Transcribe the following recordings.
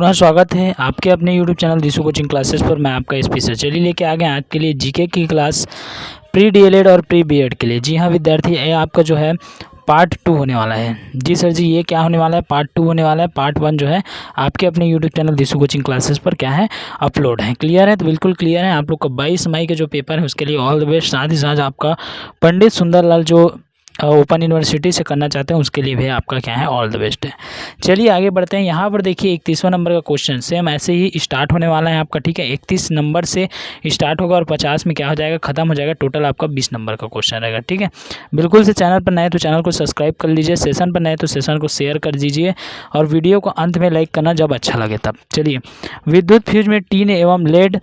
पुनः स्वागत है आपके अपने YouTube चैनल दिशु कोचिंग क्लासेस पर। मैं आपका एसपी सर चलिए लेके आ गए आज के लिए जीके की क्लास प्री डीएलएड और प्री बीएड के लिए। जी हाँ विद्यार्थी, ये आपका जो है पार्ट 2 होने वाला है। जी सर जी, ये क्या होने वाला है? पार्ट 2 होने वाला है। पार्ट 1 जो है आपके अपने यूट्यूब चैनल दिशु कोचिंग क्लासेस पर क्या है, अपलोड है। क्लियर है? तो बिल्कुल क्लियर है। आप लोग का 22 मई के जो पेपर है उसके लिए ऑल द बेस्ट। साथ ही साथ आपका पंडित सुंदरलाल जो ओपन यूनिवर्सिटी से करना चाहते हैं उसके लिए भी आपका क्या है, ऑल द बेस्ट है। चलिए आगे बढ़ते हैं। यहाँ पर देखिए 31वां नंबर का क्वेश्चन सेम ऐसे ही स्टार्ट होने वाला है आपका। ठीक है, 31 नंबर से स्टार्ट होगा और 50 में क्या हो जाएगा, खत्म हो जाएगा। टोटल आपका 20 नंबर का क्वेश्चन रहेगा। ठीक है, बिल्कुल से चैनल पर नए तो चैनल को सब्सक्राइब कर लीजिए, सेशन पर नए तो सेशन को शेयर कर दीजिए और वीडियो को अंत में लाइक करना जब अच्छा लगे तब। चलिए, विद्युत फ्यूज में टीन एवं लेड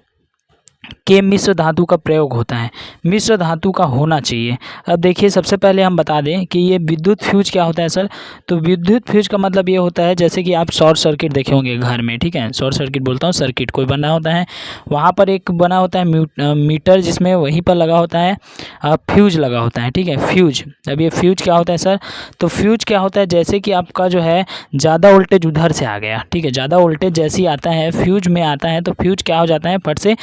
के मिश्र धातु का प्रयोग होता है। मिश्र धातु का होना चाहिए। अब देखिए सबसे पहले हम बता दें कि ये विद्युत फ्यूज क्या होता है सर। तो विद्युत फ्यूज का मतलब ये होता है जैसे कि आप शॉर्ट सर्किट देखे होंगे घर में। ठीक है, शॉर्ट सर्किट बोलता हूँ, सर्किट कोई बना होता है, वहाँ पर एक बना होता है मीटर जिसमें वहीं पर लगा होता है फ्यूज लगा होता है। ठीक है, फ्यूज। अब ये फ्यूज क्या होता है सर? तो फ्यूज क्या होता है, जैसे कि आपका जो है ज़्यादा वोल्टेज उधर से आ गया। ठीक है, ज़्यादा वोल्टेज जैसे ही आता है फ्यूज में आता है तो फ्यूज क्या हो जाता है, फट से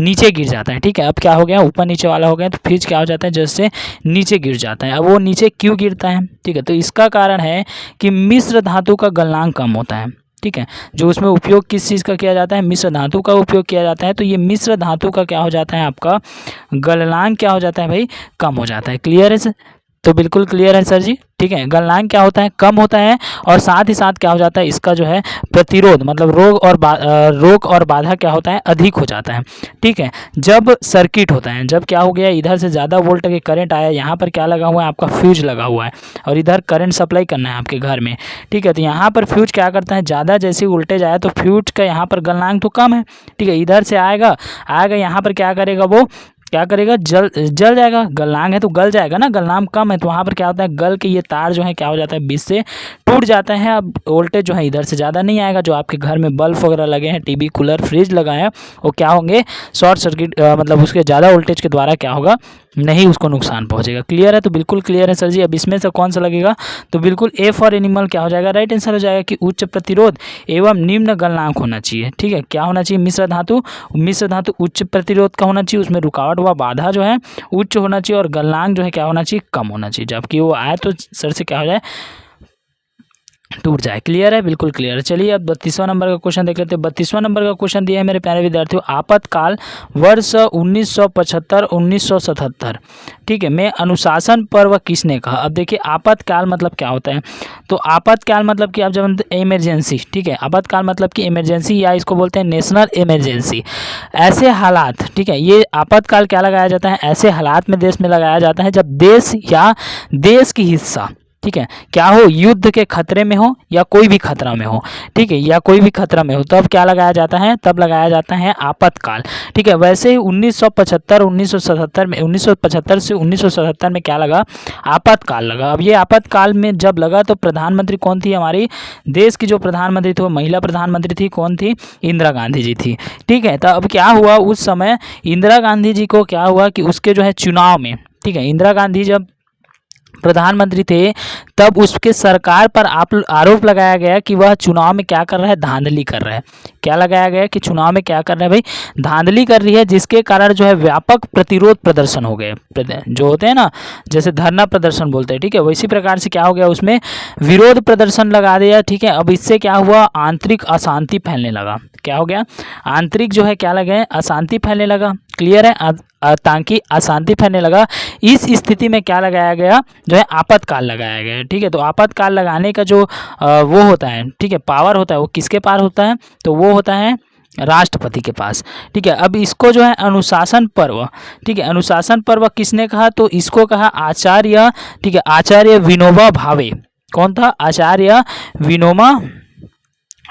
नीचे गिर जाता है। ठीक है, अब क्या हो गया, ऊपर नीचे वाला हो गया तो फ्यूज क्या हो जाता है, जैसे नीचे गिर जाता है। अब वो नीचे क्यों गिरता है? ठीक है, तो इसका कारण है कि मिश्र धातु का गलनांक कम होता है। ठीक है, जो उसमें उपयोग किस चीज़ का किया जाता है, मिश्र धातु का उपयोग किया जाता है। तो ये मिश्र धातु का क्या हो जाता है, आपका गलनांक क्या हो जाता है भाई, कम हो जाता है। क्लियर है सर? तो बिल्कुल क्लियर है सर जी। ठीक है, गलनांक क्या होता है, कम होता है और साथ ही साथ क्या हो जाता है, इसका जो है प्रतिरोध मतलब रोक और बाधा क्या होता है, अधिक हो जाता है। ठीक है, जब सर्किट होता है, जब क्या हो गया, इधर से ज़्यादा वोल्ट के करंट आया, यहाँ पर क्या लगा हुआ है, आपका फ्यूज लगा हुआ है और इधर करंट सप्लाई करना है आपके घर में। ठीक है, तो यहाँ पर फ्यूज क्या करता है, ज़्यादा जैसे वोल्टेज आया तो फ्यूज का यहाँ पर गलनांक तो कम है। ठीक है, इधर से आएगा यहाँ पर क्या करेगा, वो क्या करेगा, जल जाएगा। गलनांक है तो गल जाएगा ना, गलनांक कम है तो वहाँ पर क्या होता है, गल के ये तार जो है क्या हो जाता है, बीच से टूट जाता है। अब वोल्टेज जो है इधर से ज़्यादा नहीं आएगा। जो आपके घर में बल्ब वगैरह लगे हैं, टीवी कूलर फ्रिज लगाए हैं, वो क्या होंगे, शॉर्ट सर्किट मतलब उसके ज़्यादा वोल्टेज के द्वारा क्या होगा, नहीं उसको नुकसान पहुंचेगा। क्लियर है? तो बिल्कुल क्लियर है सर जी। अब इसमें से कौन सा लगेगा, तो बिल्कुल ए फॉर एनिमल क्या हो जाएगा, राइट आंसर हो जाएगा कि उच्च प्रतिरोध एवं निम्न गलनांक होना चाहिए। ठीक है, क्या होना चाहिए, मिश्र धातु उच्च प्रतिरोध का होना चाहिए, उसमें रुकावट व बाधा जो है उच्च होना चाहिए और गलनांक जो है क्या होना चाहिए, कम होना चाहिए। जबकि वो आए तो सर से क्या हो जाए, टूट जाए। क्लियर है? बिल्कुल क्लियर है। चलिए अब 32वां नंबर का क्वेश्चन देख लेते हैं। 32वां नंबर का क्वेश्चन दिया है मेरे प्यारे विद्यार्थियों, आपातकाल वर्ष 1975-1977 ठीक है में अनुशासन पर्व किसने कहा। अब देखिए आपातकाल मतलब क्या होता है, तो आपातकाल मतलब कि आप जब इमरजेंसी, ठीक है, आपातकाल मतलब कि इमरजेंसी या इसको बोलते हैं नेशनल इमरजेंसी, ऐसे हालात। ठीक है, ये आपातकाल क्या लगाया जाता है, ऐसे हालात में देश में लगाया जाता है जब देश या देश की हिस्सा, ठीक है, क्या हो, युद्ध के खतरे में हो या कोई भी खतरा में हो। ठीक है, या कोई भी खतरा में हो तब क्या लगाया जाता है, तब लगाया जाता है आपातकाल। ठीक है, वैसे ही 1975 से 1977 में क्या लगा, आपातकाल लगा। अब ये आपातकाल में जब लगा तो प्रधानमंत्री कौन थी, हमारी देश की जो प्रधानमंत्री थी वो महिला प्रधानमंत्री थी, कौन थी, इंदिरा गांधी जी थी। ठीक है, तो अब क्या हुआ, उस समय इंदिरा गांधी जी को क्या हुआ कि उसके जो है चुनाव में, ठीक है, इंदिरा गांधी जब प्रधानमंत्री थे तब उसके सरकार पर आरोप लगाया गया कि वह चुनाव में क्या कर रहा है, धांधली कर रहा है। क्या लगाया गया कि चुनाव में क्या कर रहा है भाई, धांधली कर रही है, जिसके कारण जो है व्यापक प्रतिरोध प्रदर्शन हो गए, जो होते हैं ना, जैसे धरना प्रदर्शन बोलते हैं। ठीक है, वैसी प्रकार से क्या हो गया, उसमें विरोध प्रदर्शन लगा दिया। ठीक है, अब इससे क्या हुआ, आंतरिक अशांति फैलने लगा। क्या हो गया, आंतरिक जो है क्या लगे, अशांति फैलने लगा। क्लियर है, ताकि अशांति फैलने लगा। इस स्थिति में क्या लगाया गया, जो है आपातकाल लगाया गया। ठीक है, तो आपातकाल लगाने का जो वो होता है, ठीक है, पावर होता है, वो किसके पास होता है, तो वो होता है राष्ट्रपति के पास। ठीक है, अब इसको जो है अनुशासन पर्व, ठीक है, अनुशासन पर्व किसने कहा, तो इसको कहा आचार्य, ठीक है, आचार्य विनोबा भावे। कौन था, आचार्य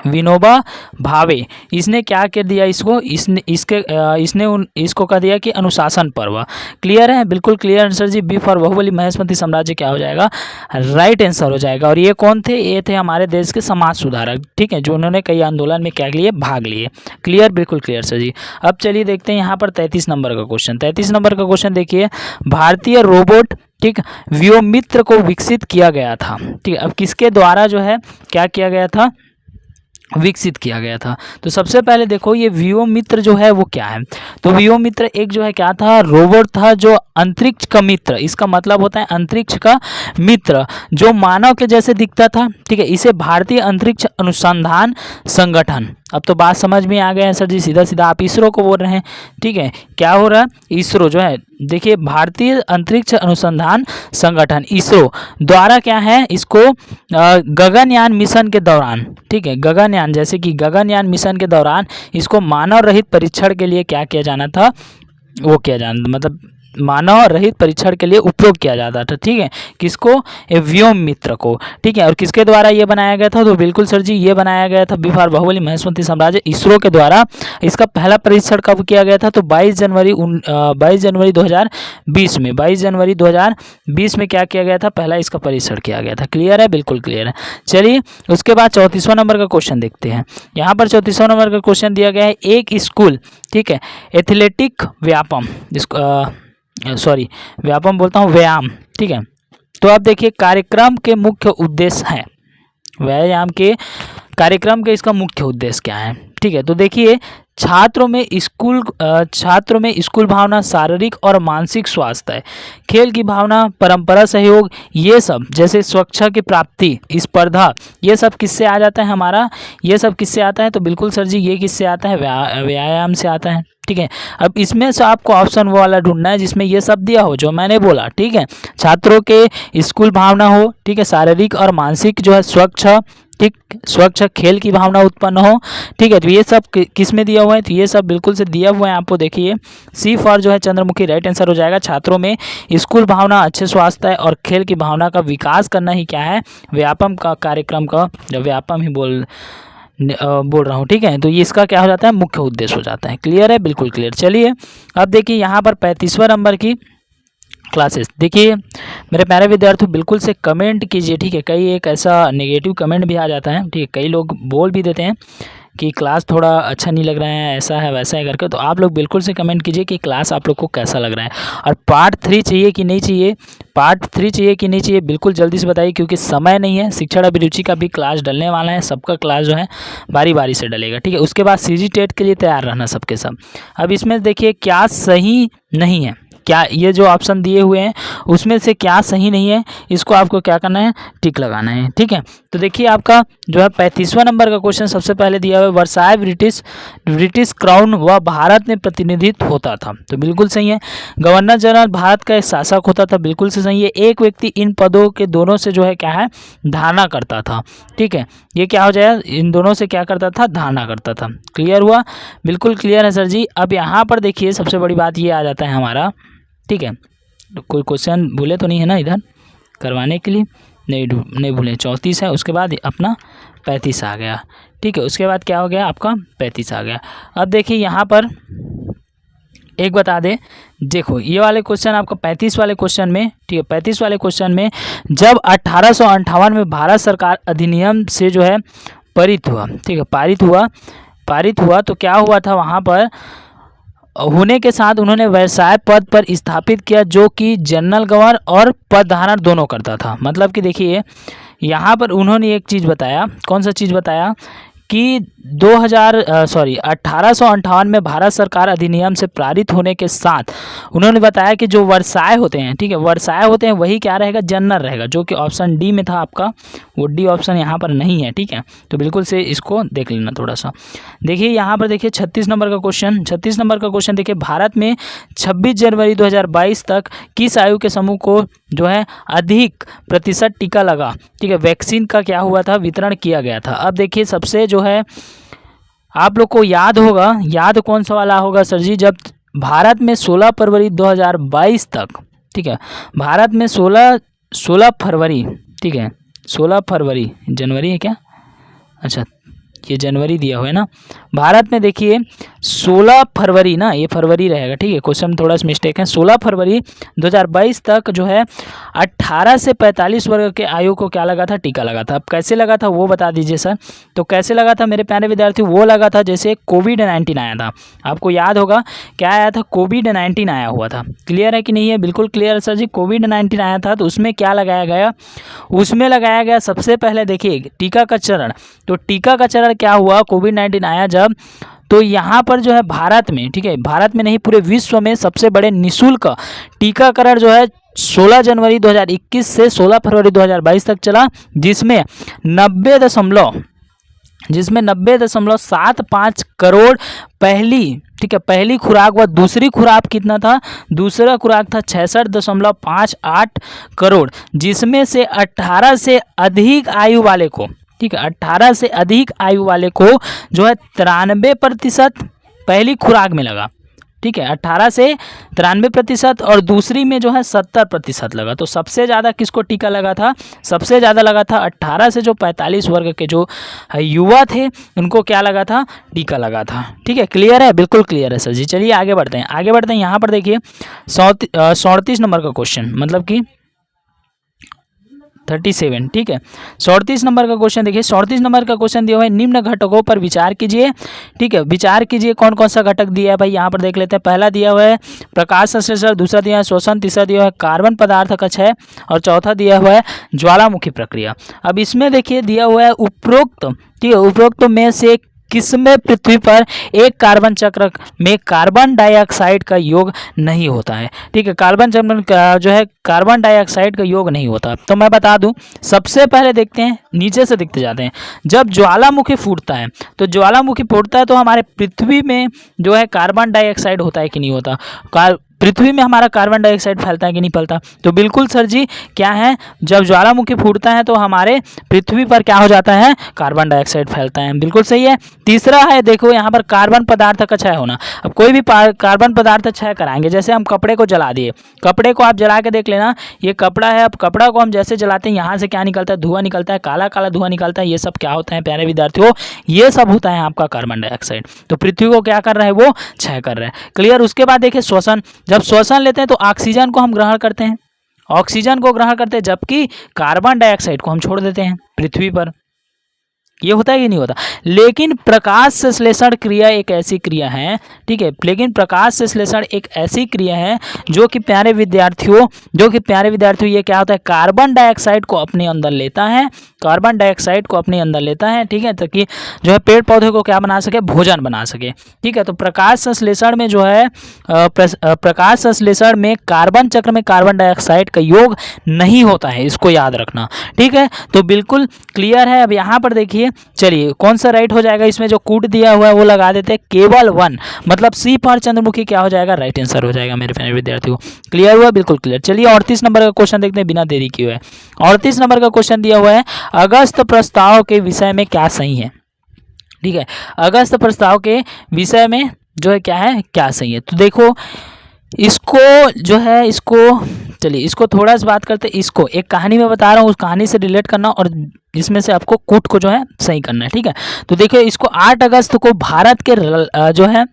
विनोबा भावे। इसने क्या कर दिया, इसको इसको कह दिया कि अनुशासन पर्व। क्लियर है? बिल्कुल क्लियर आंसर जी। बी फॉर बाहुबली महेशमती साम्राज्य क्या हो जाएगा, राइट आंसर हो जाएगा। और ये कौन थे, ये थे हमारे देश के समाज सुधारक। ठीक है, जो उन्होंने कई आंदोलन में क्या लिए, भाग लिए। क्लियर, बिल्कुल क्लियर सर जी। अब चलिए देखते हैं यहाँ पर 33 नंबर का क्वेश्चन। 33 नंबर का क्वेश्चन देखिए, भारतीय रोबोट, ठीक, व्योमित्र को विकसित किया गया था। ठीक है, अब किसके द्वारा जो है क्या किया गया था, विकसित किया गया था। तो सबसे पहले देखो ये व्योममित्र जो है वो क्या है, तो व्योममित्र एक जो है क्या था, रोबोट था जो अंतरिक्ष का मित्र, इसका मतलब होता है अंतरिक्ष का मित्र, जो मानव के जैसे दिखता था। ठीक है, इसे भारतीय अंतरिक्ष अनुसंधान संगठन, अब तो बात समझ में आ गया है सर जी, सीधा सीधा आप इसरो को बोल रहे हैं। ठीक है, क्या हो रहा है, इसरो जो है देखिए भारतीय अंतरिक्ष अनुसंधान संगठन इसरो द्वारा क्या है, इसको गगनयान मिशन के दौरान, ठीक है, गगनयान जैसे कि गगनयान मिशन के दौरान इसको मानव रहित परीक्षण के लिए क्या किया जाना था, वो किया जाना, मतलब मानव रहित परीक्षण के लिए उपयोग किया जाता था। ठीक है, किसको, व्योममित्र को। ठीक है, और किसके द्वारा ये बनाया गया था, तो बिल्कुल सर जी ये बनाया गया था विहार बाहुबली महेशवती साम्राज्य इसरो के द्वारा। इसका पहला परीक्षण कब किया गया था, तो 22 जनवरी 2020 में, 22 जनवरी 2020 में क्या किया गया था, पहला इसका परीक्षण किया गया था। क्लियर है, बिल्कुल क्लियर है। चलिए उसके बाद 34वां नंबर का क्वेश्चन देखते हैं। यहाँ पर 34वां नंबर का क्वेश्चन दिया गया है, एक स्कूल, ठीक है, एथलेटिक व्यायाम, जिसको व्यायाम बोलता हूँ, व्यायाम। ठीक है, तो अब देखिए कार्यक्रम के मुख्य उद्देश्य हैं, व्यायाम के कार्यक्रम के इसका मुख्य उद्देश्य क्या है। ठीक है, तो देखिए छात्रों में स्कूल भावना, शारीरिक और मानसिक स्वास्थ्य, खेल की भावना, परंपरा सहयोग, ये सब जैसे स्वच्छता की प्राप्ति, स्पर्धा, ये सब किससे आ जाता है हमारा, ये सब किससे आता है, तो बिल्कुल सर जी ये किससे आता है, व्यायाम से आता है। ठीक है, अब इसमें से आपको ऑप्शन वो वाला ढूंढना है जिसमें ये सब दिया हो जो मैंने बोला। ठीक है, छात्रों के स्कूल भावना हो, ठीक है, शारीरिक और मानसिक जो है स्वच्छ खेल की भावना उत्पन्न हो। ठीक है, तो ये सब किस में दिया हुआ है, तो ये सब बिल्कुल से दिया हुआ है आपको। देखिए सी फॉर जो है चंद्रमुखी राइट आंसर हो जाएगा। छात्रों में स्कूल भावना, अच्छे स्वास्थ्य और खेल की भावना का विकास करना ही क्या है, व्यायाम का कार्यक्रम का, व्यायाम ही बोल रहा हूँ। ठीक है, तो ये इसका क्या हो जाता है, मुख्य उद्देश्य हो जाता है। क्लियर है, बिल्कुल क्लियर। चलिए अब देखिए यहाँ पर 35वां नंबर की क्लासेस। देखिए मेरे प्यारे विद्यार्थियों बिल्कुल से कमेंट कीजिए। ठीक है, कई एक ऐसा नेगेटिव कमेंट भी आ जाता है। ठीक है, कई लोग बोल भी देते हैं कि क्लास थोड़ा अच्छा नहीं लग रहा है, ऐसा है वैसा है करके, तो आप लोग बिल्कुल से कमेंट कीजिए कि क्लास आप लोग को कैसा लग रहा है, और पार्ट 3 चाहिए कि नहीं चाहिए, बिल्कुल जल्दी से बताइए, क्योंकि समय नहीं है। शिक्षण अभिरुचि का भी क्लास डलने वाला है, सबका क्लास जो है बारी बारी से डलेगा। ठीक है, उसके बाद सीजी टेट के लिए तैयार रहना सबके सब। अब इसमें देखिए क्या सही नहीं है, क्या ये जो ऑप्शन दिए हुए हैं उसमें से क्या सही नहीं है, इसको आपको क्या करना है, टिक लगाना है। ठीक है, तो देखिए आपका जो है 35वां नंबर का क्वेश्चन सबसे पहले दिया हुआ है, वर्साय ब्रिटिश क्राउन व भारत में प्रतिनिधित्व होता था, तो बिल्कुल सही है। गवर्नर जनरल भारत का एक शासक होता था, बिल्कुल से सही है। एक व्यक्ति इन पदों के दोनों से जो है क्या है, धारणा करता था। ठीक है, ये क्या हो जाएगा, इन दोनों से क्या करता था, धारणा करता था। क्लियर हुआ, बिल्कुल क्लियर है सर जी। अब यहाँ पर देखिए सबसे बड़ी बात ये आ जाता है हमारा, ठीक है, तो कोई क्वेश्चन भूले तो नहीं है ना इधर करवाने के लिए, नहीं भूले। 34 है, उसके बाद अपना 35 आ गया। ठीक है, उसके बाद क्या हो गया, आपका 35 आ गया। अब देखिए यहाँ पर एक बता दें, देखो ये वाले क्वेश्चन आपका 35 वाले क्वेश्चन में, ठीक है, 35 वाले क्वेश्चन में जब 1858 में भारत सरकार अधिनियम से जो है पारित हुआ, ठीक है, पारित हुआ तो क्या हुआ था, वहाँ पर होने के साथ उन्होंने व्यवसाय पद पर स्थापित किया, जो कि जनरल गवर्नर और पद धारण दोनों करता था। मतलब कि देखिए यहाँ पर उन्होंने एक चीज़ बताया, कौन सा चीज़ बताया कि 1858 में भारत सरकार अधिनियम से पारित होने के साथ उन्होंने बताया कि जो वर्साय होते हैं, ठीक है, वर्साय होते हैं वही क्या रहेगा, जनरल रहेगा, जो कि ऑप्शन डी में था आपका, वो डी ऑप्शन यहाँ पर नहीं है। ठीक है, तो बिल्कुल से इसको देख लेना थोड़ा सा। देखिए यहाँ पर देखिए 36 नंबर का क्वेश्चन देखिए, भारत में 26 जनवरी 2022 तक किस आयु के समूह को जो है अधिक प्रतिशत टीका लगा, ठीक है, वैक्सीन का क्या हुआ था, वितरण किया गया था। अब देखिए सबसे जो है आप लोग को याद होगा, याद कौन सा वाला होगा सर जी, जब भारत में 16 फरवरी 2022 तक, ठीक है, भारत में 16 फरवरी, ठीक है, 16 फरवरी, जनवरी है क्या, अच्छा ये जनवरी दिया हुआ है ना, भारत में देखिए 16 फरवरी ना, ये फरवरी रहेगा, ठीक है, क्वेश्चन में थोड़ा सा मिस्टेक है। 16 फरवरी 2022 तक जो है 18 से 45 वर्ग के आयु को क्या लगा था, टीका लगा था। अब कैसे लगा था वो बता दीजिए सर। तो कैसे लगा था मेरे प्यारे विद्यार्थी, वो लगा था जैसे कोविड-19 आया था, आपको याद होगा क्या आया था, कोविड-19 आया हुआ था। क्लियर है कि नहीं है, बिल्कुल क्लियर है सर जी। कोविड-19 आया था तो उसमें क्या लगाया गया, उसमें लगाया गया सबसे पहले देखिए टीका का चरण, तो टीका का चरण अगर क्या हुआ, कोविड-19 आया जब, तो यहाँ पर जो है भारत में, ठीक है, भारत में नहीं पूरे विश्व में सबसे बड़े निःशुल्क टीकाकरण जो है 16 जनवरी 2021 से 16 फरवरी 2022 तक चला, जिसमें 90.75 करोड़ पहली, ठीक है, पहली खुराक व दूसरी खुराक कितना था, दूसरा खुराक था 66.58 करोड़, जिसमें से 18 से अधिक आयु वाले को, ठीक है, 18 से अधिक आयु वाले को जो है 93% पहली खुराक में लगा, ठीक है, 18 से 93% और दूसरी में जो है 70% लगा। तो सबसे ज़्यादा किसको टीका लगा था, सबसे ज़्यादा लगा था 18 से जो 45 वर्ग के जो युवा थे उनको क्या लगा था, टीका लगा था। ठीक है, क्लियर है, बिल्कुल क्लियर है सर जी। चलिए आगे बढ़ते हैं, यहाँ पर देखिए 37 नंबर का क्वेश्चन, मतलब कि 37, ठीक है, 37 नंबर का क्वेश्चन देखिए। 37 नंबर का क्वेश्चन दिया हुआ है, निम्न घटकों पर विचार कीजिए, ठीक है, विचार कीजिए कौन कौन सा घटक दिया है भाई, यहाँ पर देख लेते हैं। पहला दिया हुआ है प्रकाश संश्लेषण, दूसरा दिया है श्वसन, तीसरा दिया हुआ है कार्बन पदार्थ का क्षय और चौथा दिया हुआ है ज्वालामुखी प्रक्रिया। अब इसमें देखिए दिया हुआ है उपरोक्त, ठीक है, उपरोक्त में से किसमें पृथ्वी पर एक कार्बन चक्र में कार्बन डाइऑक्साइड का योग नहीं होता है, ठीक है, कार्बन चक्र का जो है कार्बन डाइऑक्साइड का योग नहीं होता। तो मैं बता दूं, सबसे पहले देखते हैं, नीचे से देखते जाते हैं। जब ज्वालामुखी फूटता है, तो ज्वालामुखी फूटता है तो हमारे पृथ्वी में जो है कार्बन डाइऑक्साइड होता है कि नहीं होता, पृथ्वी में हमारा कार्बन डाइऑक्साइड फैलता है कि नहीं फैलता, तो बिल्कुल सर जी क्या है, जब ज्वालामुखी फूटता है तो हमारे पृथ्वी पर क्या हो जाता है, कार्बन डाइऑक्साइड फैलता है, बिल्कुल सही है। तीसरा है, देखो यहाँ पर कार्बन पदार्थ का क्षय होना। अब कोई भी कार्बन पदार्थ क्षय कराएंगे, जैसे हम कपड़े को जला दिए, कपड़े को आप जला के देख लेना, ये कपड़ा है, अब कपड़ा को हम जैसे जलाते हैं यहाँ से क्या निकलता है, धुआं निकलता है, काला काला धुआं निकलता है, ये सब क्या होता है प्यारे विद्यार्थियों, ये सब होता है आपका कार्बन डाइऑक्साइड। तो पृथ्वी को क्या कर रहा है, वो क्षय कर रहा है, क्लियर। उसके बाद देखिए श्वसन, जब श्वसन लेते हैं तो ऑक्सीजन को हम ग्रहण करते हैं, ऑक्सीजन को ग्रहण करते हैं, जबकि कार्बन डाइऑक्साइड को हम छोड़ देते हैं पृथ्वी पर, ये होता है कि नहीं होता। लेकिन प्रकाश संश्लेषण क्रिया एक ऐसी क्रिया है, ठीक है, लेकिन प्रकाश संश्लेषण एक ऐसी क्रिया है जो कि प्यारे विद्यार्थियों ये क्या होता है, कार्बन डाइऑक्साइड को अपने अंदर लेता है, कार्बन डाइऑक्साइड को अपने अंदर लेता है, ठीक है, ताकि जो है पेड़ पौधे को क्या बना सके, भोजन बना सके, ठीक है। तो प्रकाश संश्लेषण में जो है प्रकाश संश्लेषण में कार्बन चक्र में कार्बन डाइऑक्साइड का योग नहीं होता है, इसको याद रखना, ठीक है। तो बिल्कुल क्लियर है। अब यहाँ पर देखिए, चलिए कौन सा राइट हो जाएगा, इसमें जो कूट दिया हुआ है वो लगा देते हैं, केवल 1, मतलब सी पर चंद्रमुखी क्या हो जाएगा, राइट आंसर हो जाएगा मेरे प्यारे विद्यार्थियों। क्लियर हुआ, बिल्कुल क्लियर। चलिए 38 नंबर का क्वेश्चन देखते हैं बिना देरी किए हुए। 38 नंबर का क्वेश्चन दिया हुआ है, अगस्त प्रस्ताव के विषय में क्या सही है, ठीक है, अगस्त प्रस्ताव के विषय में जो है क्या है, क्या सही है। तो देखो इसको जो है, चलिए इसको थोड़ा सा बात करते हैं। इसको एक कहानी में बता रहा हूँ, उस कहानी से रिलेट करना और इसमें से आपको कूट को जो है सही करना है, ठीक है। तो देखिए इसको 8 अगस्त को भारत के जो है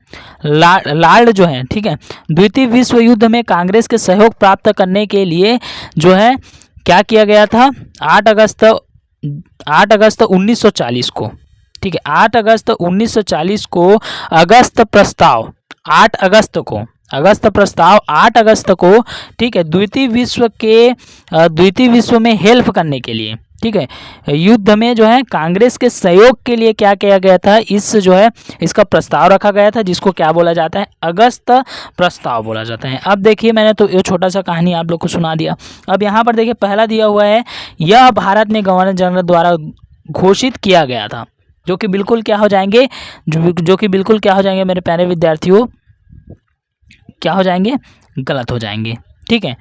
लार्ड जो है, ठीक है, द्वितीय विश्व युद्ध में कांग्रेस के सहयोग प्राप्त करने के लिए जो है क्या किया गया था, 8 अगस्त 1940 को, ठीक है, 8 अगस्त 1940 को अगस्त प्रस्ताव 8 अगस्त को, ठीक है, द्वितीय विश्व में हेल्प करने के लिए, ठीक है, युद्ध में जो है कांग्रेस के सहयोग के लिए क्या किया गया था, इसका प्रस्ताव रखा गया था, जिसको क्या बोला जाता है, अगस्त प्रस्ताव बोला जाता है। अब देखिए मैंने तो ये छोटा सा कहानी आप लोग को सुना दिया। अब यहाँ पर देखिए पहला दिया हुआ है, यह भारत में गवर्नर जनरल द्वारा घोषित किया गया था, जो कि बिल्कुल क्या हो जाएंगे, मेरे प्यारे विद्यार्थियों, क्या हो जाएंगे, गलत हो जाएंगे, ठीक है।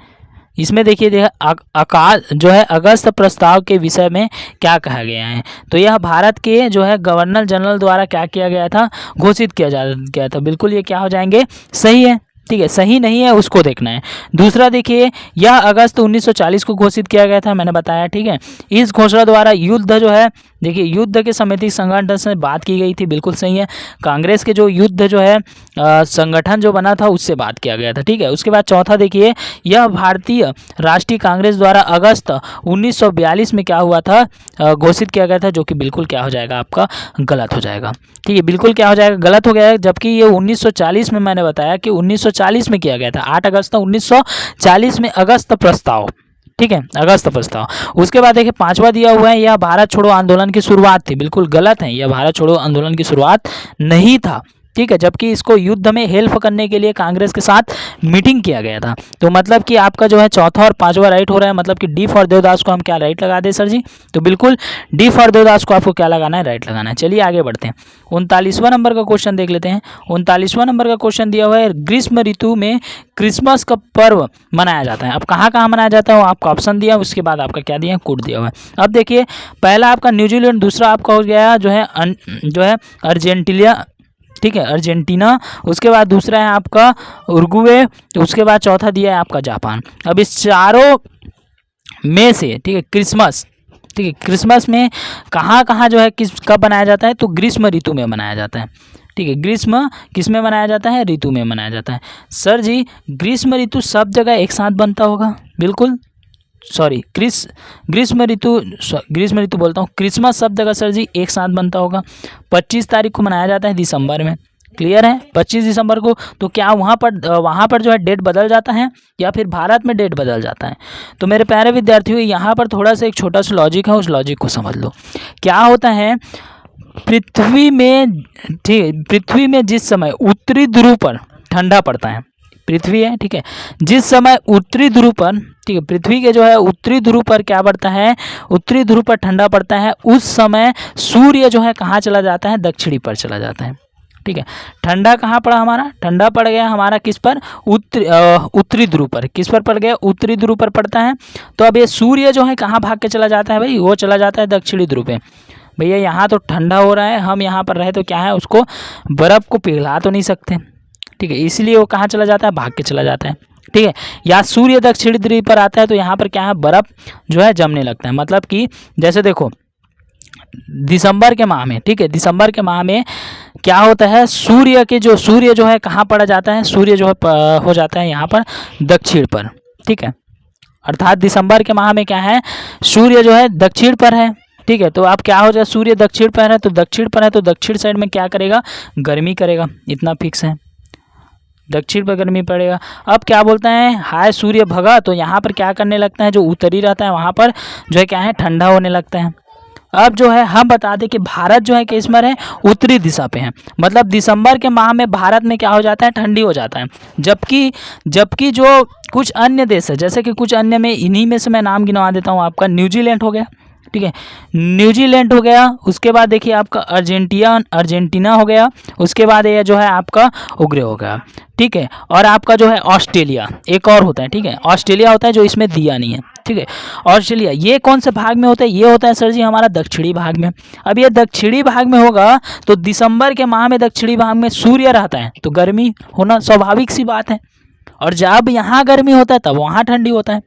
इसमें देखिए आकाश जो है अगस्त प्रस्ताव के विषय में क्या कहा गया है, तो यह भारत के जो है गवर्नर जनरल द्वारा क्या किया गया था, घोषित किया गया था, बिल्कुल ये क्या हो जाएंगे, सही है, ठीक है। सही नहीं है उसको देखना है। दूसरा देखिए, यह अगस्त 1940 को घोषित किया गया था, मैंने बताया, ठीक है। इस घोषणा द्वारा युद्ध जो है, देखिए युद्ध के समिति संगठन से बात की गई थी, बिल्कुल सही है। कांग्रेस के जो युद्ध जो है संगठन जो बना था उससे बात किया गया था, ठीक है। उसके बाद चौथा देखिए, यह भारतीय राष्ट्रीय कांग्रेस द्वारा अगस्त 1942 में क्या हुआ था, घोषित किया गया था, जो कि बिल्कुल क्या हो जाएगा, आपका गलत हो जाएगा, ठीक है, बिल्कुल क्या हो जाएगा, गलत हो गया है। जबकि ये 1940 में, मैंने बताया कि 1940 में किया गया था, 8 अगस्त 1940 में अगस्त प्रस्ताव, ठीक है, अगस्त प्रस्ताव। उसके बाद देखिए 5वां दिया हुआ है, यह भारत छोड़ो आंदोलन की शुरुआत थी। बिल्कुल गलत है, यह भारत छोड़ो आंदोलन की शुरुआत नहीं था, ठीक है, जबकि इसको युद्ध में हेल्प करने के लिए कांग्रेस के साथ मीटिंग किया गया था। तो मतलब कि आपका जो है चौथा और पांचवा राइट हो रहा है, मतलब कि डी फॉर देवदास को हम क्या राइट लगा दें सर जी? तो बिल्कुल डी फॉर देवदास को आपको क्या लगाना है? राइट लगाना है। चलिए आगे बढ़ते हैं, 39वां नंबर का क्वेश्चन देख लेते हैं। 39वां नंबर का क्वेश्चन दिया हुआ है, ग्रीष्म ऋतु में क्रिसमस का पर्व मनाया जाता है। अब कहाँ कहाँ मनाया जाता है वो आपको ऑप्शन दिया, उसके बाद आपका क्या दिया? कोड दिया हुआ है। अब देखिए पहला आपका न्यूजीलैंड, दूसरा आपका हो गया जो है अर्जेंटीना, ठीक है, अर्जेंटीना। उसके बाद दूसरा है आपका उरुग्वे, उसके बाद चौथा दिया है आपका जापान। अब इस चारों में से, ठीक है, क्रिसमस, ठीक है, क्रिसमस में कहाँ कहाँ जो है कब मनाया जाता है? तो ग्रीष्म ऋतु में मनाया जाता है, ठीक है। ग्रीष्म किस में मनाया जाता है? ऋतु में मनाया जाता है। सर जी ग्रीष्म ऋतु सब जगह एक साथ बनता होगा? बिल्कुल सॉरी, ग्रीष्म ऋतु बोलता हूँ, क्रिसमस सब जगह सर जी एक साथ बनता होगा। 25 तारीख को मनाया जाता है दिसंबर में, क्लियर है, 25 दिसंबर को। तो क्या वहाँ पर जो है डेट बदल जाता है या फिर भारत में डेट बदल जाता है? तो मेरे प्यारे विद्यार्थियों यहाँ पर थोड़ा सा एक छोटा सा लॉजिक है, उस लॉजिक को समझ लो। क्या होता है, पृथ्वी में, ठीक है, पृथ्वी में जिस समय उत्तरी ध्रुव पर ठंडा पड़ता है, पृथ्वी है, ठीक है, जिस समय उत्तरी ध्रुव पर, ठीक है, पृथ्वी के जो है उत्तरी ध्रुव पर क्या पड़ता है? उत्तरी ध्रुव पर ठंडा पड़ता है, उस समय सूर्य जो है कहाँ चला जाता है? दक्षिणी पर चला जाता है, ठीक है। ठंडा कहाँ पड़ा हमारा? ठंडा पड़ गया हमारा किस पर? उत्तरी ध्रुव पर। किस पर पड़ गया? उत्तरी ध्रुव पर पड़ता है। तो अब ये सूर्य जो है कहाँ भाग के चला जाता है भाई? वो चला जाता है दक्षिणी ध्रुव पे। भैया यहाँ तो ठंडा हो रहा है, हम यहाँ पर रहे तो क्या है, उसको बर्फ़ को पिघला तो नहीं सकते, ठीक है, इसलिए वो कहाँ चला जाता है? भाग के चला जाता है, ठीक है। या सूर्य दक्षिणी ध्रुव पर आता है तो यहाँ पर क्या है? बर्फ़ जो है जमने लगता है। मतलब कि जैसे देखो दिसंबर के माह में, ठीक है, दिसंबर के माह में क्या होता है? सूर्य जो है कहाँ पड़ा जाता है? सूर्य जो है हो जाता है यहाँ पर दक्षिण पर, ठीक है। अर्थात दिसंबर के माह में क्या है? सूर्य जो है दक्षिण पर है, ठीक है। तो अब क्या हो जाए? सूर्य दक्षिण पर है तो दक्षिण साइड में क्या करेगा? गर्मी करेगा, इतना फिक्स है, दक्षिण पर गर्मी पड़ेगा। अब क्या बोलते हैं? हाय सूर्य भगा, तो यहाँ पर क्या करने लगता है? जो उत्तरी रहता है वहाँ पर जो है क्या है? ठंडा होने लगता है। अब जो है हम बता दें कि भारत जो है किस पर है? उत्तरी दिशा पे है। मतलब दिसंबर के माह में भारत में क्या हो जाता है? ठंडी हो जाता है। जबकि जो कुछ अन्य देश है, जैसे कि कुछ अन्य में, इन्हीं में से मैं नाम गिनवा देता हूँ। आपका न्यूजीलैंड हो गया, ठीक है, न्यूजीलैंड हो गया। उसके बाद देखिए आपका अर्जेंटीना हो गया। उसके बाद ये जो है आपका उरुग्वे हो गया, ठीक है। और आपका जो है ऑस्ट्रेलिया, एक और होता है, ठीक है, ऑस्ट्रेलिया होता है जो इसमें दिया नहीं है, ठीक है। ऑस्ट्रेलिया ये कौन से भाग में होता है? ये होता है सर जी हमारा दक्षिणी भाग में। अब ये दक्षिणी भाग में होगा तो दिसंबर के माह में दक्षिणी भाग में सूर्य रहता है तो गर्मी होना स्वाभाविक सी बात है, और जब यहाँ गर्मी होता है तब वहाँ ठंडी होता है।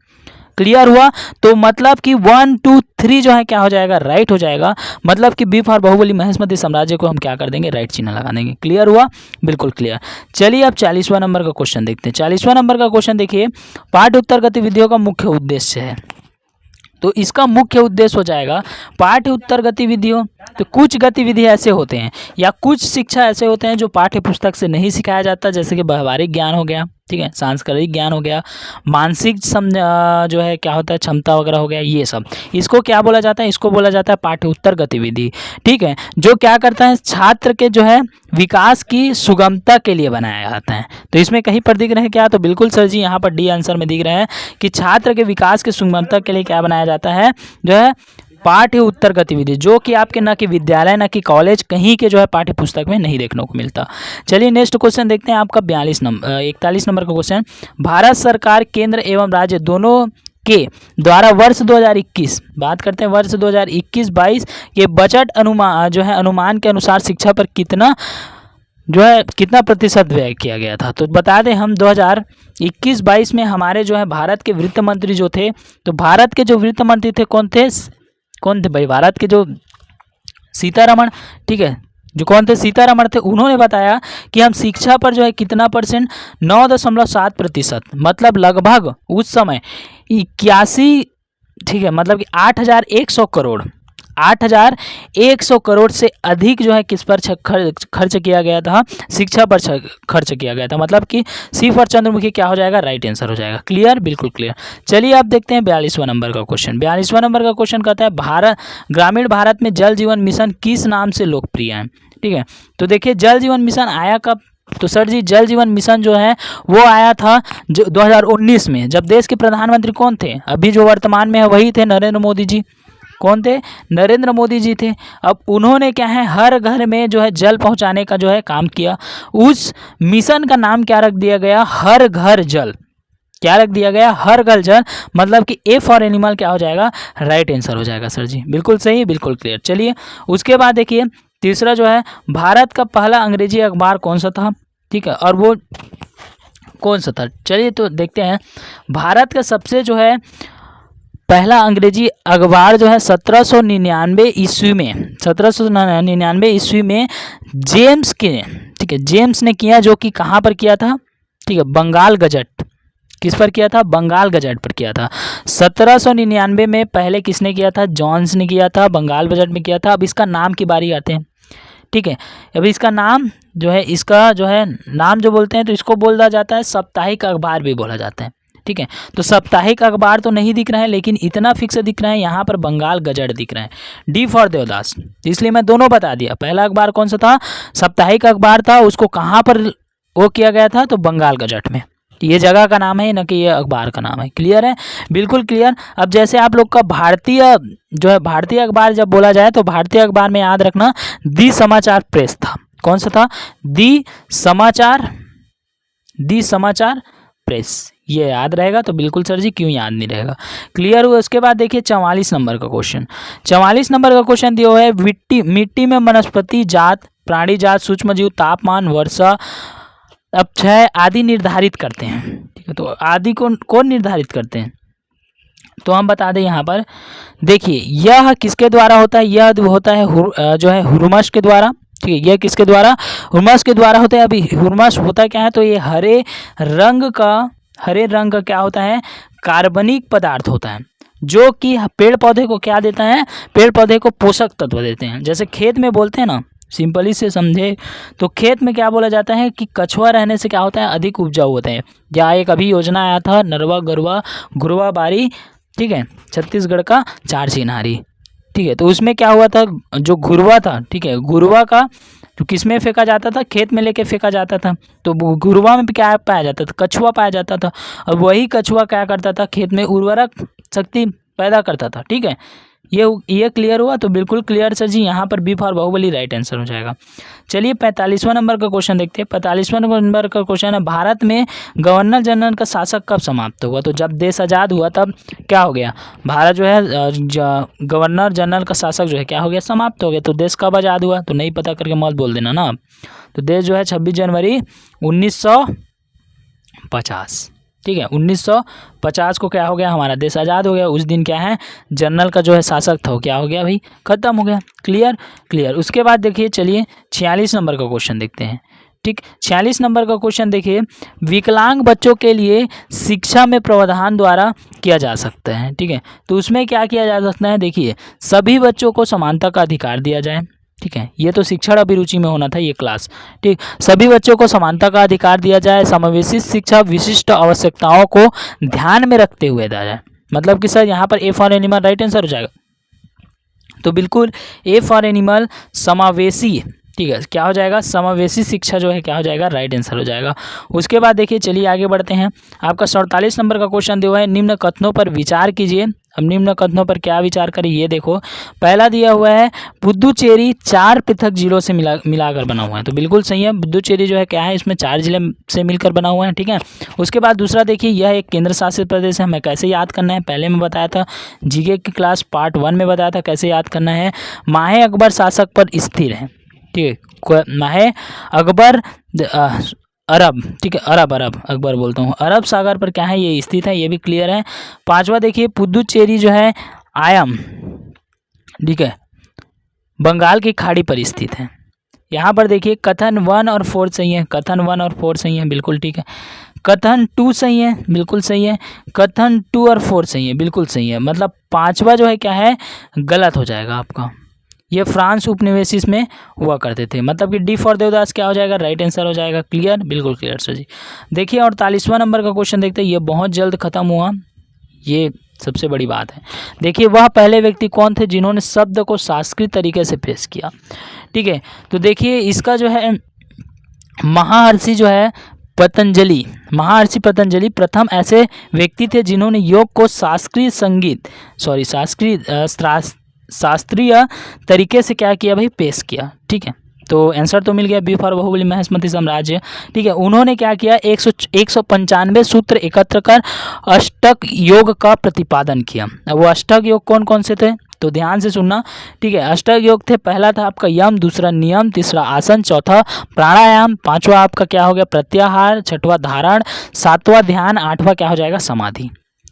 क्लियर हुआ? तो मतलब कि 1 2 3 जो है क्या हो जाएगा? राइट हो जाएगा। मतलब कि बी फॉर बाहुबली महेशमती साम्राज्य को हम क्या कर देंगे? राइट चिन्ह लगा देंगे। क्लियर हुआ? बिल्कुल क्लियर। चलिए अब 40वां नंबर का क्वेश्चन देखते हैं। 40वां नंबर का क्वेश्चन देखिए, पाठ उत्तर गतिविधियों का मुख्य उद्देश्य है। तो इसका मुख्य उद्देश्य हो जाएगा पाठ्य उत्तर गतिविधियों। तो कुछ गतिविधि ऐसे होते हैं या कुछ शिक्षा ऐसे होते हैं जो पाठ्य पुस्तक से नहीं सिखाया जाता, जैसे कि व्यवहारिक ज्ञान हो गया, ठीक है, सांस्कृतिक ज्ञान हो गया, मानसिक जो है क्या होता है क्षमता वगैरह हो गया, ये सब। इसको क्या बोला जाता है? इसको बोला जाता है पाठ्य उत्तर गतिविधि, ठीक है, जो क्या करता है छात्र के जो है विकास की सुगमता के लिए बनाया जाता है। तो इसमें कहीं पर दिख रहे हैं क्या? तो बिल्कुल सर जी यहाँ पर डी आंसर में दिख रहे हैं कि छात्र के विकास की सुगमता के लिए क्या बनाया जाता है? जो है पाठ्य उत्तर गतिविधि, जो कि आपके न कि विद्यालय न कि कॉलेज कहीं के जो है पाठ्य पुस्तक में नहीं देखने को मिलता। चलिए नेक्स्ट क्वेश्चन देखते हैं आपका 41 नंबर का क्वेश्चन। भारत सरकार केंद्र एवं राज्य दोनों के द्वारा वर्ष 2021, बात करते हैं वर्ष 2021-22 के बजट अनुमान के अनुसार शिक्षा पर कितना प्रतिशत व्यय किया गया था। तो बता दें हम 2021-22 में हमारे जो है भारत के वित्त मंत्री जो थे, तो भारत के जो वित्त मंत्री थे कौन थे भाई? भारत के जो सीतारमण, ठीक है, जो कौन थे? सीतारमण थे। उन्होंने बताया कि हम शिक्षा पर जो है कितना परसेंट? 9.7%, मतलब लगभग उस समय 81, ठीक है, मतलब कि 8,100 करोड़ 8,100 करोड़ से अधिक जो है किस पर खर्च किया गया था, शिक्षा पर खर्च किया गया था। मतलब कि सी फॉर चंद्रमुखी क्या हो जाएगा, राइट आंसर हो जाएगा। क्लियर, बिल्कुल क्लियर। चलिए आप देखते हैं 42वां नंबर का क्वेश्चन। 42वां नंबर का क्वेश्चन कहता है ग्रामीण भारत में जल जीवन मिशन किस नाम से लोकप्रिय है। ठीक है, तो देखिए जल जीवन मिशन आया कब, तो सर जी जल जीवन मिशन जो है वो आया था जो 2019 में, जब देश के प्रधानमंत्री कौन थे, अभी जो वर्तमान में है वही थे, नरेंद्र मोदी जी। कौन थे, नरेंद्र मोदी जी थे। अब उन्होंने क्या है हर घर में जो है जल पहुंचाने का जो है काम किया। उस मिशन का नाम क्या रख दिया गया, हर घर जल। क्या रख दिया गया, हर घर जल। मतलब कि ए फॉर एनिमल क्या हो जाएगा, राइट आंसर हो जाएगा सर जी, बिल्कुल सही, बिल्कुल क्लियर। चलिए उसके बाद देखिए तीसरा जो है, भारत का पहला अंग्रेजी अखबार कौन सा था। ठीक है, और वो कौन सा था, चलिए तो देखते हैं। भारत का सबसे जो है पहला अंग्रेजी अखबार जो है 1799 ईस्वी में, 1799 ईस्वी में जेम्स के, ठीक है, जेम्स ने किया, जो कि कहाँ पर किया था, ठीक है, बंगाल गजट। किस पर किया था, बंगाल गजट पर किया था। 1799 में पहले किसने किया था, जॉन्स ने किया था, बंगाल गजट में किया था। अब इसका नाम की बारी आते हैं। ठीक है, अभी इसका नाम जो है, इसका जो है नाम जो बोलते हैं तो इसको बोला जाता है साप्ताहिक अखबार भी बोला जाता है। ठीक है, तो साप्ताहिक अखबार तो नहीं दिख रहा है, लेकिन इतना फिक्स दिख रहा है यहाँ पर बंगाल गजट दिख रहा है, डी फॉर देवदास। इसलिए मैं दोनों बता दिया। पहला अखबार कौन सा था, साप्ताहिक अखबार था, उसको कहाँ पर वो किया गया था, तो बंगाल गजट में। ये जगह का नाम है, न कि ये अखबार का नाम है। क्लियर है, बिल्कुल क्लियर। अब जैसे आप लोग का भारतीय जो है, भारतीय अखबार जब बोला जाए तो भारतीय अखबार में याद रखना दी समाचार प्रेस था। कौन सा था, दी समाचार प्रेस। ये याद रहेगा तो बिल्कुल सर जी, क्यों याद नहीं रहेगा। क्लियर हुआ। उसके बाद देखिए 44 नंबर का क्वेश्चन। 44 नंबर का क्वेश्चन दिया हुआ है, मिट्टी में वनस्पति जात, प्राणी जात, सूक्ष्मजीव, तापमान, वर्षा, अपक्षय आदि निर्धारित करते हैं। ठीक है, तो आदि कौन निर्धारित करते हैं, तो हम बता दें यहाँ पर। देखिए यह किसके द्वारा होता है, यह होता है जो है हुरमस के द्वारा। ठीक है, यह किसके द्वारा, हुरमस के द्वारा होता है। अभी हुरमस होता क्या है, तो ये हरे रंग का क्या होता है, कार्बनिक पदार्थ होता है, जो कि पेड़ पौधे को क्या देता है, पेड़ पौधे को पोषक तत्व देते हैं। जैसे खेत में बोलते हैं ना, सिंपली से समझे तो खेत में क्या बोला जाता है कि कछुआ रहने से क्या होता है, अधिक उपजाऊ होते हैं। या एक अभी योजना आया था, नरवा गरुआ गुरुआ बारी, ठीक है, छत्तीसगढ़ का 4 चिन्हारी। ठीक है, तो उसमें क्या हुआ था, जो गुरुआ था, ठीक है, गुरुआ का तो किस में फेंका जाता था, खेत में लेके फेंका जाता था। तो गुरुआ में क्या पाया जाता था, कछुआ पाया जाता था। और वही कछुआ क्या करता था, खेत में उर्वरक शक्ति पैदा करता था। ठीक है, ये क्लियर हुआ, तो बिल्कुल क्लियर सर जी। यहाँ पर B for Baahubali right answer हो जाएगा। चलिए 45वां नंबर का क्वेश्चन देखते हैं। 45वां नंबर का क्वेश्चन है, भारत में गवर्नर जनरल का शासक कब समाप्त हुआ। तो जब देश आज़ाद हुआ तब क्या हो गया, भारत जो है गवर्नर जनरल का शासक जो है क्या हो गया, समाप्त हो गया। तो देश कब आज़ाद हुआ, तो नहीं पता करके मत बोल देना ना। तो देश जो है 26 जनवरी 1950। ठीक है, 1950 को क्या हो गया, हमारा देश आज़ाद हो गया। उस दिन क्या है, जनरल का जो है शासक था वो क्या हो गया भाई, खत्म हो गया। क्लियर। उसके बाद देखिए, चलिए 46 नंबर का क्वेश्चन देखते हैं। ठीक, 46 नंबर का क्वेश्चन देखिए, विकलांग बच्चों के लिए शिक्षा में प्रावधान द्वारा किया जा सकता है। ठीक है, तो उसमें क्या किया जा सकता है, देखिए सभी बच्चों को समानता का अधिकार दिया जाए। ठीक है, ये तो शिक्षण अभिरुचि में होना था ये क्लास। ठीक, सभी बच्चों को समानता का अधिकार दिया जाए, समावेशी शिक्षा विशिष्ट आवश्यकताओं को ध्यान में रखते हुए दिया जाए। मतलब कि सर यहाँ पर A for animal right answer हो जाएगा। तो बिल्कुल ए फॉर एनिमल समावेशी, ठीक है, क्या हो जाएगा, समावेशी शिक्षा जो है क्या हो जाएगा, राइट आंसर हो जाएगा। उसके बाद देखिए, चलिए आगे बढ़ते हैं। आपका 47 नंबर का क्वेश्चन दिया हुआ है, निम्न कथनों पर विचार कीजिए। अब निम्न कथनों पर क्या विचार करें, ये देखो। पहला दिया हुआ है, पुदुचेरी 4 पृथक जिलों से मिलाकर बना हुआ है। तो बिल्कुल सही है, पुदुचेरी जो है क्या है, इसमें 4 जिले से मिलकर बना हुआ है। ठीक है, उसके बाद दूसरा देखिए, यह एक केंद्र शासित प्रदेश है। हमें कैसे याद करना है, पहले मैं बताया था, जीके की क्लास पार्ट 1 में बताया था कैसे याद करना है। माहे अकबर शासक पर स्थिर है। ठीक है, माहे अकबर अरब, ठीक है, अरब अकबर बोलता हूँ, अरब सागर पर क्या है, ये स्थित है, ये भी क्लियर है। 5वां देखिए, पुदुचेरी जो है आयम, ठीक है, बंगाल की खाड़ी पर स्थित है। यहाँ पर देखिए कथन 1 और 4 सही है, कथन 1 और 4 सही है, बिल्कुल ठीक है। कथन 2 सही है, बिल्कुल सही है। कथन 2 और 4 सही है, बिल्कुल सही है। मतलब पांचवा जो है क्या है, गलत हो जाएगा आपका। ये फ्रांस उपनिवेशिस में हुआ करते थे। मतलब कि डी फॉर देवदास क्या हो जाएगा, राइट आंसर हो जाएगा। क्लियर, बिल्कुल क्लियर सर जी। देखिए 48वां नंबर का क्वेश्चन देखते हैं, ये बहुत जल्द खत्म हुआ, ये सबसे बड़ी बात है। देखिए वह पहले व्यक्ति कौन थे जिन्होंने शब्द को सांस्कृतिक तरीके से पेश किया। ठीक है, तो देखिए इसका जो है महर्षि जो है पतंजलि, महर्षि पतंजलि प्रथम ऐसे व्यक्ति थे जिन्होंने योग को शास्त्रीय तरीके से क्या किया भाई, पेश किया। ठीक है, तो आंसर तो मिल गया, बी फॉर बाहुबली महेशमती साम्राज्य। ठीक है, उन्होंने क्या किया, 195 सूत्र एकत्र कर अष्टक योग का प्रतिपादन किया। अब वो अष्टक योग कौन कौन से थे, तो ध्यान से सुनना। ठीक है, अष्टक योग थे, पहला था आपका यम, दूसरा नियम, तीसरा आसन, चौथा प्राणायाम, पांचवा आपका क्या हो गया, प्रत्याहार, छठवां धारण, सातवां ध्यान, आठवां क्या हो जाएगा, समाधि।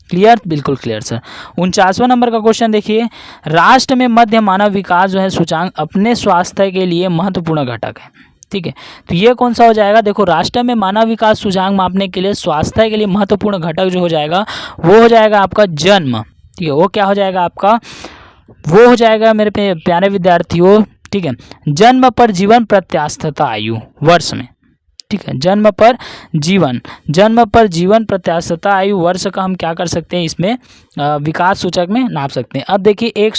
क्लियर, बिल्कुल क्लियर सर। 49वां नंबर का क्वेश्चन देखिए, राष्ट्र में मध्य मानव विकास जो है सूचांक अपने स्वास्थ्य के लिए महत्वपूर्ण घटक है। ठीक है, तो ये कौन सा हो जाएगा, देखो राष्ट्र में मानव विकास सूचांक मापने के लिए स्वास्थ्य के लिए महत्वपूर्ण घटक जो हो जाएगा वो हो जाएगा आपका जन्म। ठीक है, वो क्या हो जाएगा आपका, वो हो जाएगा मेरे प्यारे विद्यार्थियों। ठीक है, जन्म पर जीवन प्रत्यास्थता आयु वर्ष में। ठीक है, जन्म पर जीवन प्रत्यास्थता आयु वर्ष का हम क्या कर सकते हैं, इसमें विकास सूचक में नाप सकते हैं। अब देखिए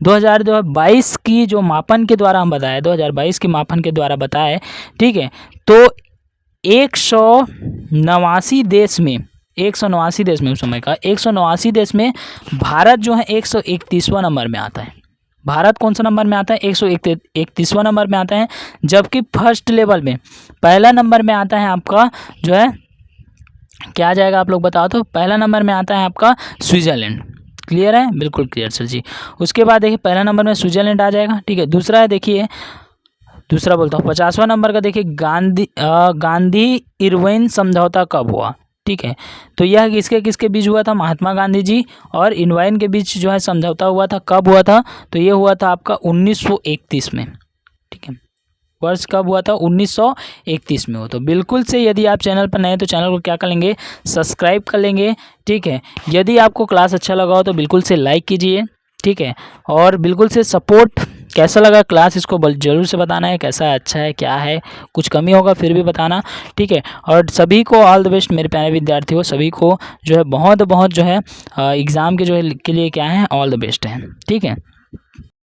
2022 की जो मापन के द्वारा हम बताए, 2022 के मापन के द्वारा बताए। ठीक है, तो 189 देश में, 189 देश में उस समय का 189 देश में भारत जो है 131वां नंबर में आता है। भारत कौन सा नंबर में आता है, 131वां नंबर में आता है। जबकि फर्स्ट लेवल में पहला नंबर में आता है आपका जो है क्या आ जाएगा, आप लोग बताओ तो। पहला नंबर में आता है आपका स्विट्जरलैंड। क्लियर है, बिल्कुल क्लियर सर जी। उसके बाद देखिए पहला नंबर में स्विट्जरलैंड आ जाएगा। ठीक है, दूसरा है देखिए, दूसरा बोलता हूँ 50वां नंबर का देखिए गांधी इरविन समझौता कब हुआ। ठीक है, तो यह किसके किसके बीच हुआ था, महात्मा गांधी जी और इरविन के बीच जो है समझौता हुआ था। कब हुआ था, तो ये हुआ था आपका 1931 में। ठीक है, वर्ष कब हुआ था, 1931 में हो। तो बिल्कुल से यदि आप चैनल पर नए हैं तो चैनल को क्या कर लेंगे, सब्सक्राइब कर लेंगे। ठीक है, यदि आपको क्लास अच्छा लगा हो तो बिल्कुल से लाइक कीजिए। ठीक है, और बिल्कुल से सपोर्ट, कैसा लगा क्लास इसको जरूर से बताना है, कैसा अच्छा है, क्या है, कुछ कमी होगा फिर भी बताना। ठीक है, और सभी को ऑल द बेस्ट मेरे प्यारे विद्यार्थियों, सभी को जो है बहुत जो है एग्ज़ाम के जो है के लिए क्या है, ऑल द बेस्ट है। ठीक है।